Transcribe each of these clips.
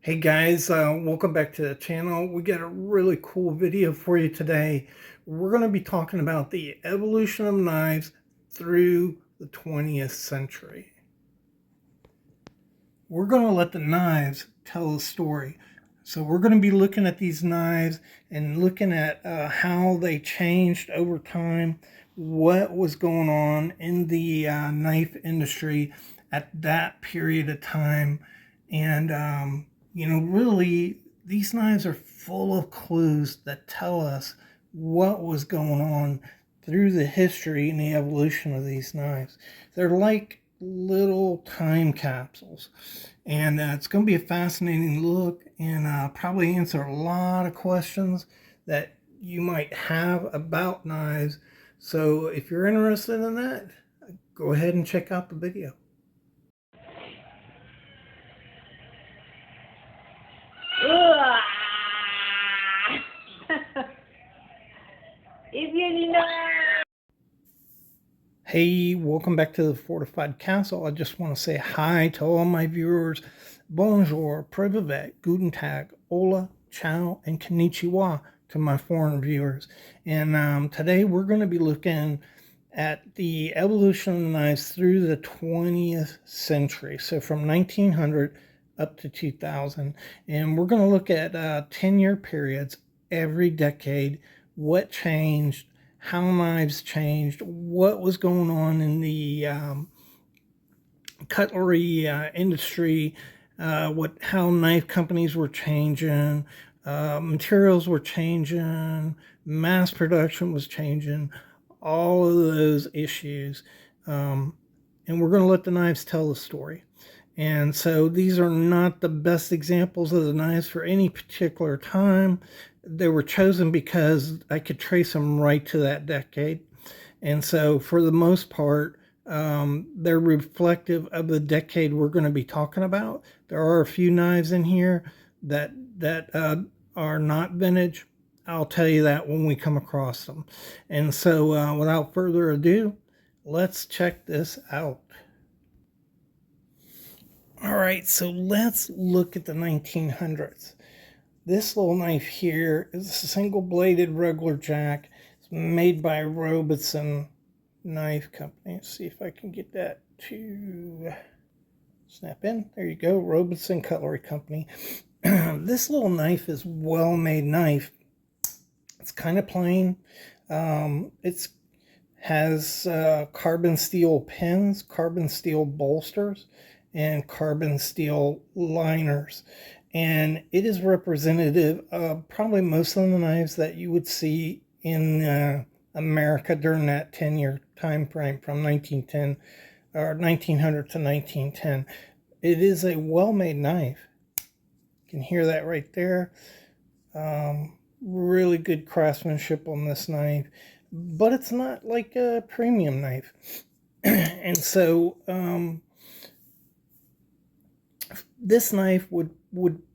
Hey guys, welcome back to the channel. We got a really cool video for you today. We're going to be talking about the evolution of knives through the 20th century. We're going to let the knives tell the story. So we're going to be looking at these knives and looking at how they changed over time, what was going on in the knife industry at that period of time, and really, these knives are full of clues that tell us what was going on through the history and the evolution of these knives. They're like little time capsules, and it's going to be a fascinating look and probably answer a lot of questions that you might have about knives. So if you're interested in that, go ahead and check out the video. Hey, welcome back to the Fortified Castle. I just want to say hi to all my viewers. Bonjour, privet, guten tag, hola, ciao, and konnichiwa to my foreign viewers. And today we're going to be looking at the evolution of knives through the 20th century. So from 1900 up to 2000. And we're going to look at 10-year periods every decade, what changed, how knives changed, what was going on in the cutlery industry, how knife companies were changing, materials were changing, mass production was changing, all of those issues. And we're going to let the knives tell the story. And so these are not the best examples of the knives for any particular time. They were chosen because I could trace them right to that decade. And so for the most part, they're reflective of the decade we're going to be talking about. There are a few knives in here that are not vintage. I'll tell you that when we come across them. And so without further ado, let's check this out. All right, so let's look at the 1900s. This little knife here is a single-bladed regular jack. It's made by Robertson Knife Company. Let's see if I can get that to snap in. There you go, Robertson Cutlery Company. This little knife is well-made knife. It's kind of plain. It has carbon steel pins, carbon steel bolsters, and carbon steel liners, and it is representative of probably most of the knives that you would see in America during that 10-year time frame from 1910 or 1900 to 1910. It is a well-made knife. You can hear that right there. Really good craftsmanship on this knife, but it's not like a premium knife. And so this knife would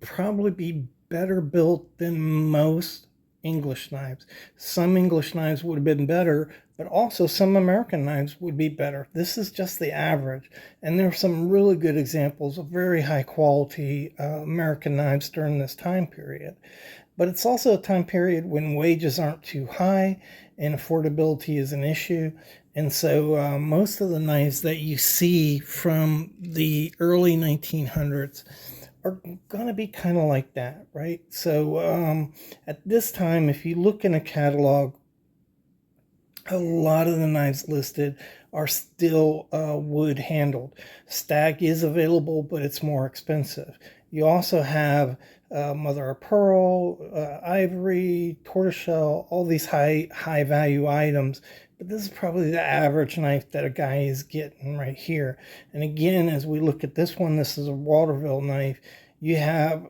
probably be better built than most English knives. Some English knives would have been better, but also some American knives would be better. This is just the average. And there are some really good examples of very high quality American knives during this time period. But it's also a time period when wages aren't too high and affordability is an issue. And so most of the knives that you see from the early 1900s are going to be kind of like that, right? So at this time, if you look in a catalog, a lot of the knives listed are still wood handled. Stag is available, but it's more expensive. You also have mother of pearl, ivory, tortoiseshell, all these high value items. But this is probably the average knife that a guy is getting right here. And again, as we look at this one, this is a Waterville knife. You have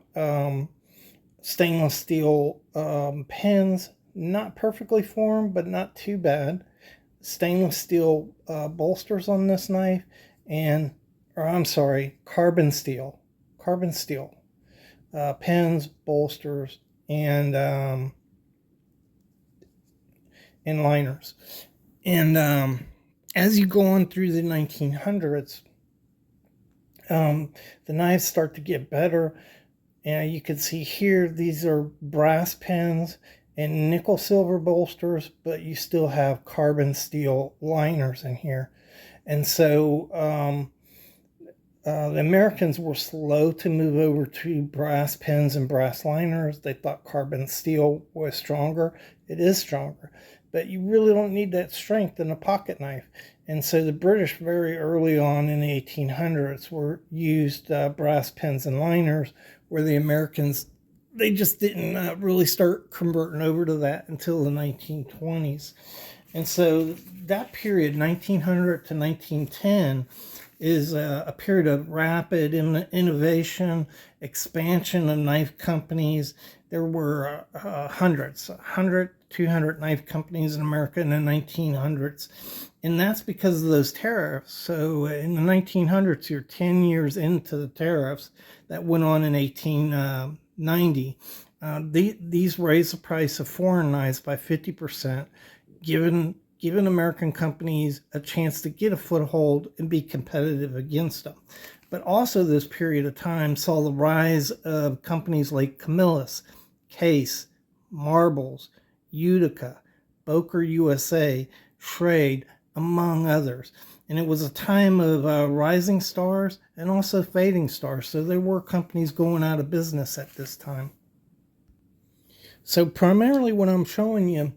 stainless steel pins, not perfectly formed, but not too bad. Stainless steel bolsters on this knife, carbon steel pins, bolsters, and liners. And as you go on through the 1900s, the knives start to get better. And you can see here, these are brass pens and nickel silver bolsters, but you still have carbon steel liners in here. And so the Americans were slow to move over to brass pens and brass liners. They thought carbon steel was stronger. It is stronger, but you really don't need that strength in a pocket knife. And so the British, very early on in the 1800s, used brass pens and liners, where the Americans, they just didn't really start converting over to that until the 1920s. And so that period, 1900 to 1910, is a period of rapid innovation, expansion of knife companies. There were hundreds, 100, 200 knife companies in America in the 1900s. And that's because of those tariffs. So in the 1900s, you're 10 years into the tariffs that went on in 1890. These raised the price of foreign knives by 50%, given American companies a chance to get a foothold and be competitive against them. But also this period of time saw the rise of companies like Camillus, Case, Marbles, Utica, Boker USA, Schrade, among others. And it was a time of rising stars and also fading stars. So there were companies going out of business at this time. So primarily what I'm showing you,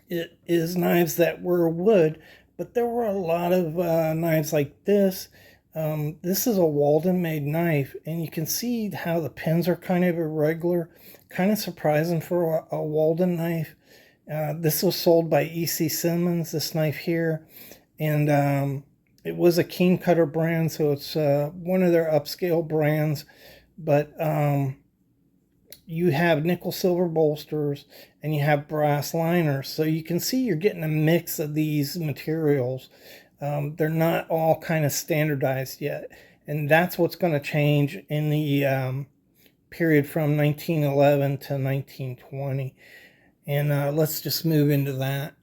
it is knives that were wood, but there were a lot of knives like this. This is a Walden-made knife, and you can see how the pins are kind of irregular, kind of surprising for a Walden knife. This was sold by E.C. Simmons, this knife here, and it was a Keen Cutter brand, so it's one of their upscale brands, but you have nickel silver bolsters and you have brass liners. So you can see you're getting a mix of these materials. They're not all kind of standardized yet. And that's what's going to change in the period from 1911 to 1920. And let's just move into that.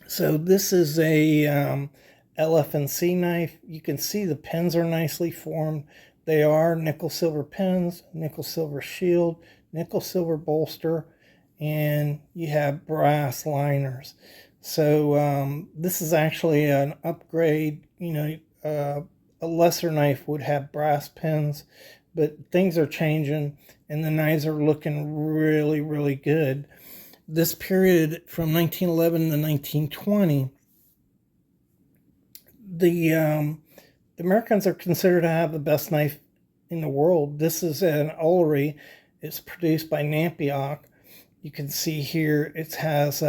So this is a LF&C knife. You can see the pins are nicely formed. They are nickel silver pins, nickel silver shield, nickel silver bolster, and you have brass liners. So this is actually an upgrade. A lesser knife would have brass pins, but things are changing and the knives are looking really, really good. This period from 1911 to 1920, the Americans are considered to have the best knife in the world. This is an Ullery. It's produced by Nampiock. You can see here it has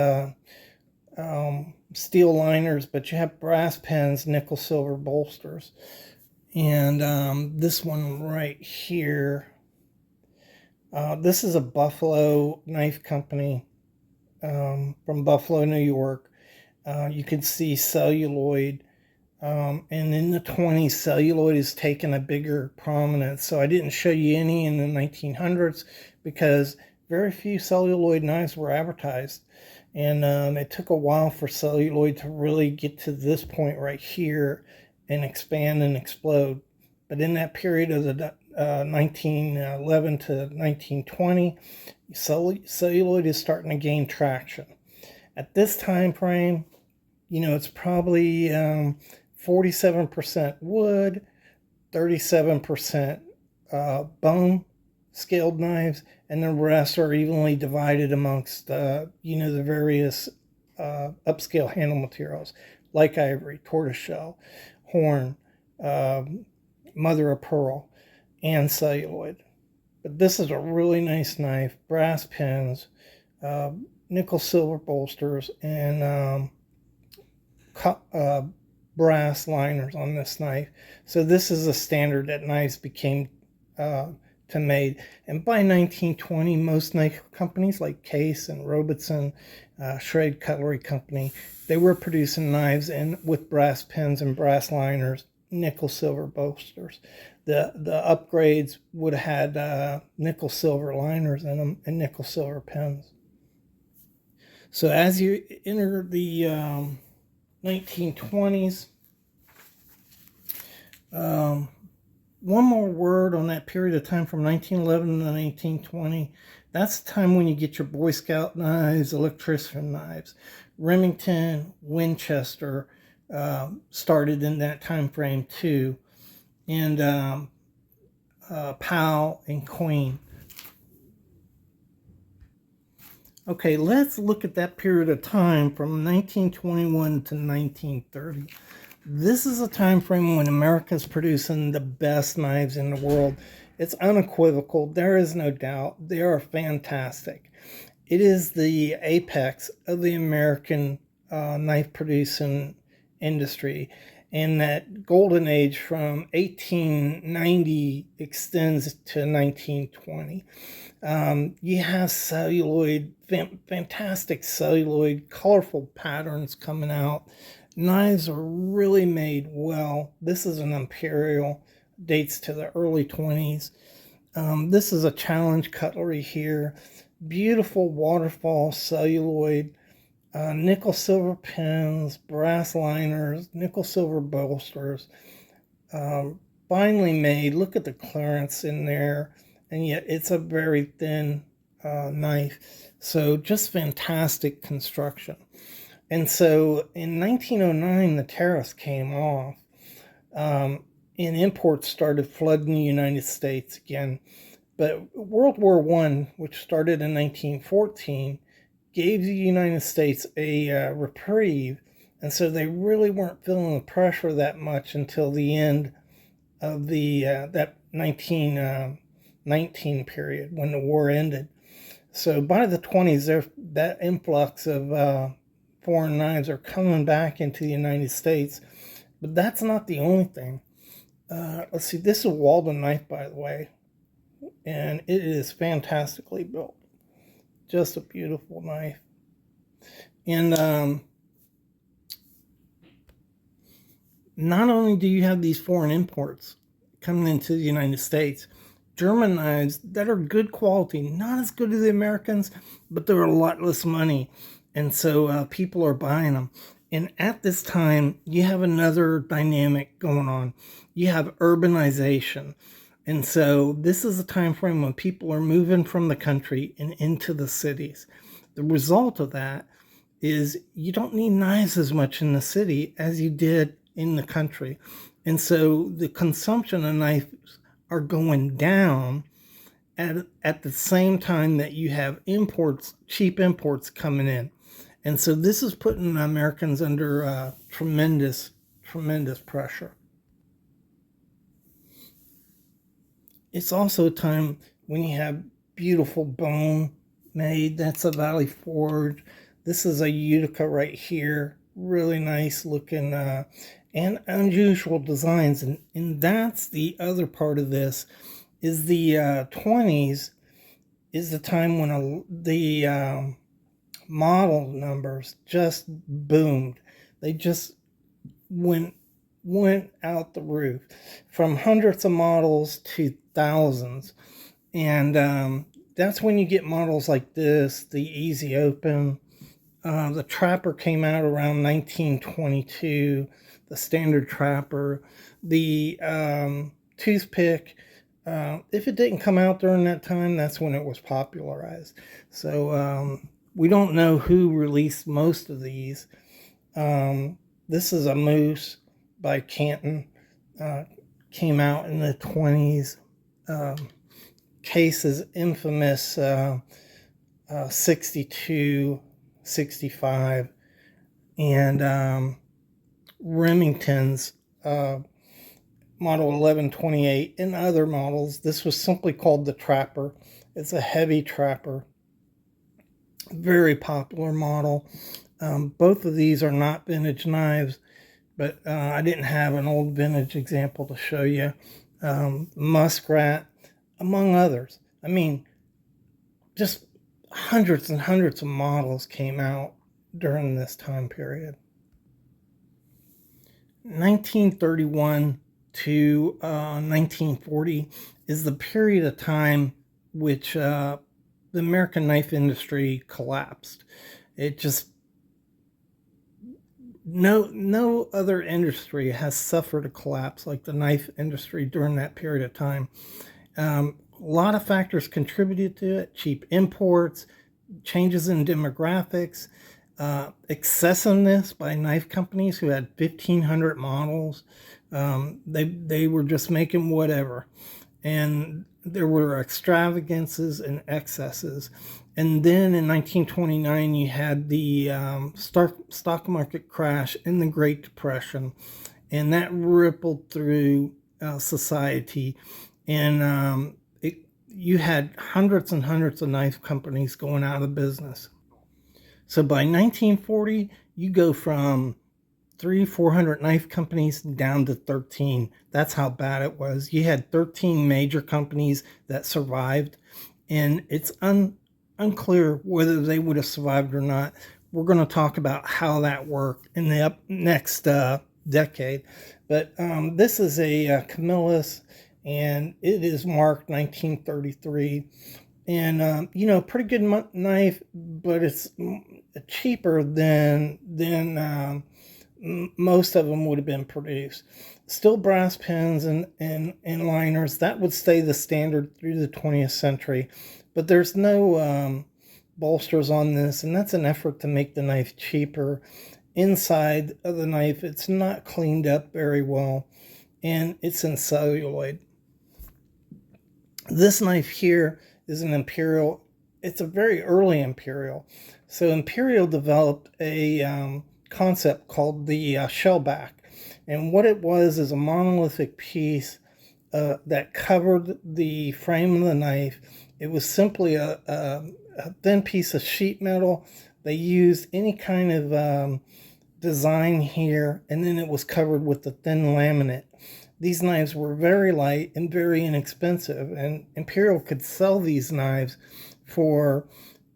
steel liners, but you have brass pins, nickel silver bolsters. And this one right here, this is a Buffalo knife company from Buffalo, New York. You can see celluloid. And in the 20s, celluloid has taken a bigger prominence. So I didn't show you any in the 1900s because very few celluloid knives were advertised. And it took a while for celluloid to really get to this point right here and expand and explode. But in that period of the 1911 to 1920, celluloid is starting to gain traction. At this time frame, it's probably 47% wood, 37% bone scaled knives, and the rest are evenly divided amongst the various upscale handle materials like ivory, tortoiseshell, horn, mother of pearl, and celluloid. But this is a really nice knife, brass pins, nickel silver bolsters, and brass liners on this knife. So this is a standard that knives became to made. And by 1920, most knife companies like Case and Robertson, Schrade Cutlery Company, they were producing knives with brass pins and brass liners, nickel silver bolsters. The upgrades would have had nickel silver liners in them and nickel silver pins. So as you enter the 1920s, one more word on that period of time from 1911 to 1920. That's the time when you get your Boy Scout knives, electrician knives. Remington, Winchester started in that time frame too, and Powell and Queen. Okay, let's look at that period of time from 1921 to 1930. This is a time frame when America's producing the best knives in the world. It's unequivocal. There is no doubt. They are fantastic. It is the apex of the American knife producing industry. And that golden age from 1890 extends to 1920. You have celluloid, fantastic celluloid, colorful patterns coming out. Knives are really made well. This is an imperial, dates to the early 20s. This is a challenge cutlery here. Beautiful waterfall celluloid, nickel silver pins, brass liners, nickel silver bolsters. Finely made. Look at the clearance in there, and yet it's a very thin knife. So just fantastic construction. And so in 1909, the tariffs came off, and imports started flooding the United States again. But World War I, which started in 1914, gave the United States a reprieve, and so they really weren't feeling the pressure that much until the end of the that 1919 period when the war ended. So by the 20s, that influx of foreign knives are coming back into the United States, but that's not the only thing. Let's see, this is a Walden knife, by the way, and it is fantastically built. Just a beautiful knife. And not only do you have these foreign imports coming into the United States, German knives that are good quality, not as good as the Americans, but they're a lot less money. And so people are buying them. And at this time, you have another dynamic going on. You have urbanization. And so this is a time frame when people are moving from the country and into the cities. The result of that is you don't need knives as much in the city as you did in the country. And so the consumption of knives are going down at the same time that you have imports, cheap imports coming in. And so this is putting Americans under tremendous pressure. It's also a time when you have beautiful bone made. That's a Valley Forge. This is a Utica right here. Really nice looking and unusual designs. And that's the other part of this is the 20s is the time when the model numbers just boomed. They just went out the roof, from hundreds of models to thousands. And that's when you get models like this, the Easy Open. The Trapper came out around 1922, the Standard Trapper. The Toothpick, if it didn't come out during that time, that's when it was popularized. So we don't know who released most of these. This is a Moose by Canton. Came out in the 20s. Case is infamous 62, 65. And Remington's model 1128 and other models. This was simply called the Trapper. It's a heavy trapper. Very popular model. Both of these are not vintage knives, but I didn't have an old vintage example to show you. Muskrat, among others. I mean, just hundreds and hundreds of models came out during this time period. 1931 to 1940 is the period of time which the American knife industry collapsed. It just no other industry has suffered a collapse like the knife industry during that period of time. A lot of factors contributed to it: cheap imports, changes in demographics, excessiveness by knife companies who had 1,500 models. They were just making whatever, and there were extravagances and excesses. And then in 1929, you had the stock market crash in the Great Depression, and that rippled through society. And you had hundreds and hundreds of knife companies going out of business. So by 1940, you go from 400 knife companies down to 13. That's how bad it was. You had 13 major companies that survived, and it's unclear whether they would have survived or not. We're going to talk about how that worked in the next decade. But this is a Camillus, and it is marked 1933. And pretty good knife, but it's cheaper than most of them would have been produced. Still brass pins and liners, that would stay the standard through the 20th century. But there's no bolsters on this, and that's an effort to make the knife cheaper. Inside of the knife, it's not cleaned up very well, and it's in celluloid. This knife here is an Imperial. It's a very early Imperial. So Imperial developed a concept called the shellback. And what it was is a monolithic piece that covered the frame of the knife. It was simply a thin piece of sheet metal. They used any kind of design here, and then it was covered with the thin laminate. These knives were very light and very inexpensive, and Imperial could sell these knives for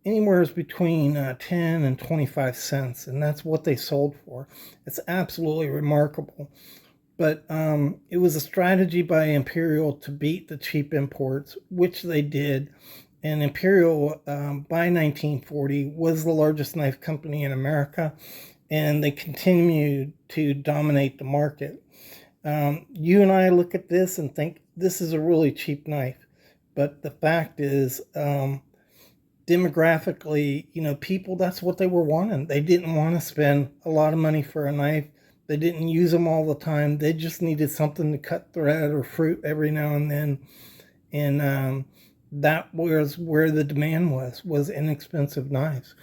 anywhere between 10 and 25 cents, and that's what they sold for. It's absolutely remarkable. But it was a strategy by Imperial to beat the cheap imports, which they did. And Imperial, by 1940, was the largest knife company in America, and they continued to dominate the market. You and I look at this and think this is a really cheap knife, but the fact is, demographically, people, that's what they were wanting. They didn't want to spend a lot of money for a knife. They didn't use them all the time. They just needed something to cut thread or fruit every now and then. And that was where the demand was inexpensive knives.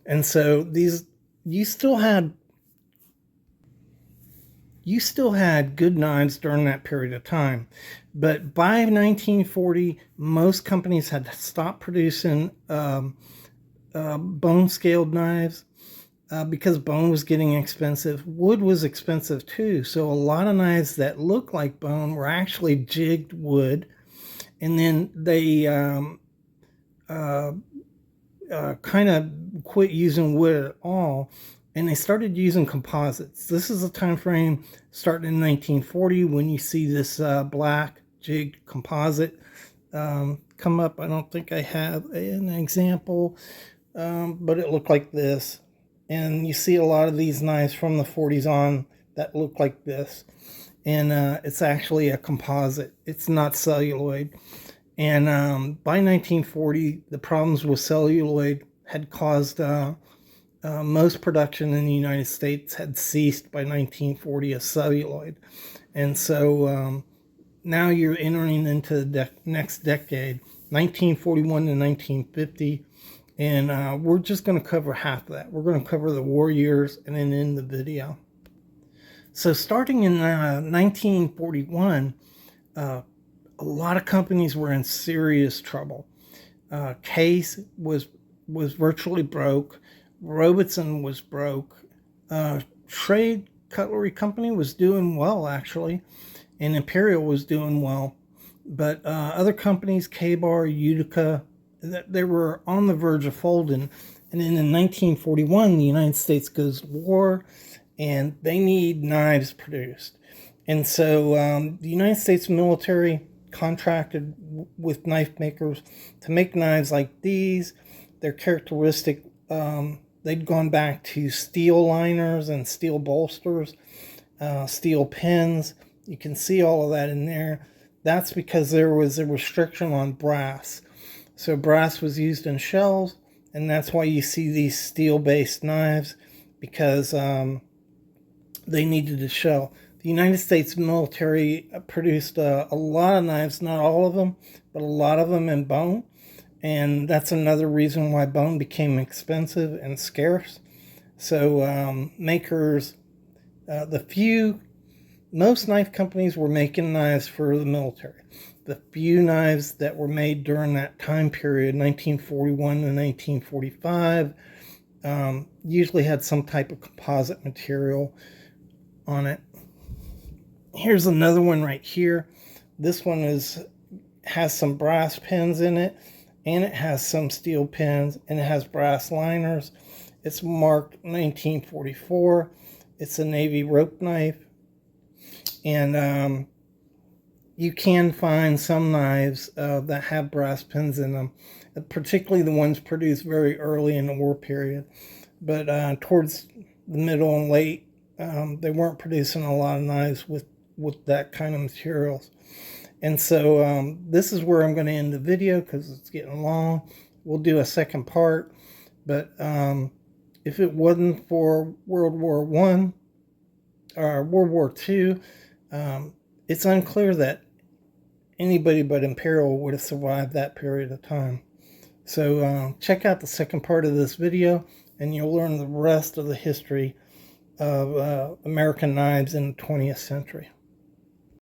And so you still had good knives during that period of time. But by 1940, most companies had stopped producing bone-scaled knives because bone was getting expensive. Wood was expensive too. So a lot of knives that looked like bone were actually jigged wood. And then they kind of quit using wood at all, and they started using composites. This is a time frame starting in 1940 when you see this black jigged composite come up. I don't think I have an example, but it looked like this. And you see a lot of these knives from the 40s on that look like this. And it's actually a composite. It's not celluloid. And by 1940, the problems with celluloid had caused most production in the United States had ceased by 1940 of celluloid. And so now you're entering into the next decade, 1941 to 1950. And we're just going to cover half of that. We're going to cover the war years and then end the video. So starting in 1941, a lot of companies were in serious trouble. Case was virtually broke. Robertson was broke. Trade Cutlery Company was doing well, actually, and Imperial was doing well. But other companies, K-Bar, Utica, they were on the verge of folding. And then in 1941, the United States goes to war, and they need knives produced. And so the United States military contracted with knife makers to make knives like these. They're characteristic they'd gone back to steel liners and steel bolsters, steel pins. You can see all of that in there. That's because there was a restriction on brass. So brass was used in shells, and that's why you see these steel-based knives, because they needed a shell. The United States military produced a lot of knives, not all of them, but a lot of them in bone. And that's another reason why bone became expensive and scarce. So makers, most knife companies were making knives for the military. The few knives that were made during that time period, 1941 to 1945, usually had some type of composite material on it. Here's another one right here. This one has some brass pins in it, and it has some steel pins, and it has brass liners. It's marked 1944. It's a Navy rope knife. And you can find some knives that have brass pins in them, particularly the ones produced very early in the war period. But towards the middle and late, they weren't producing a lot of knives with that kind of materials. And so this is where I'm going to end the video because it's getting long. We'll do a second part. But if it wasn't for World War I or World War II, it's unclear that anybody but Imperial would have survived that period of time. So check out the second part of this video, and you'll learn the rest of the history of American knives in the 20th century.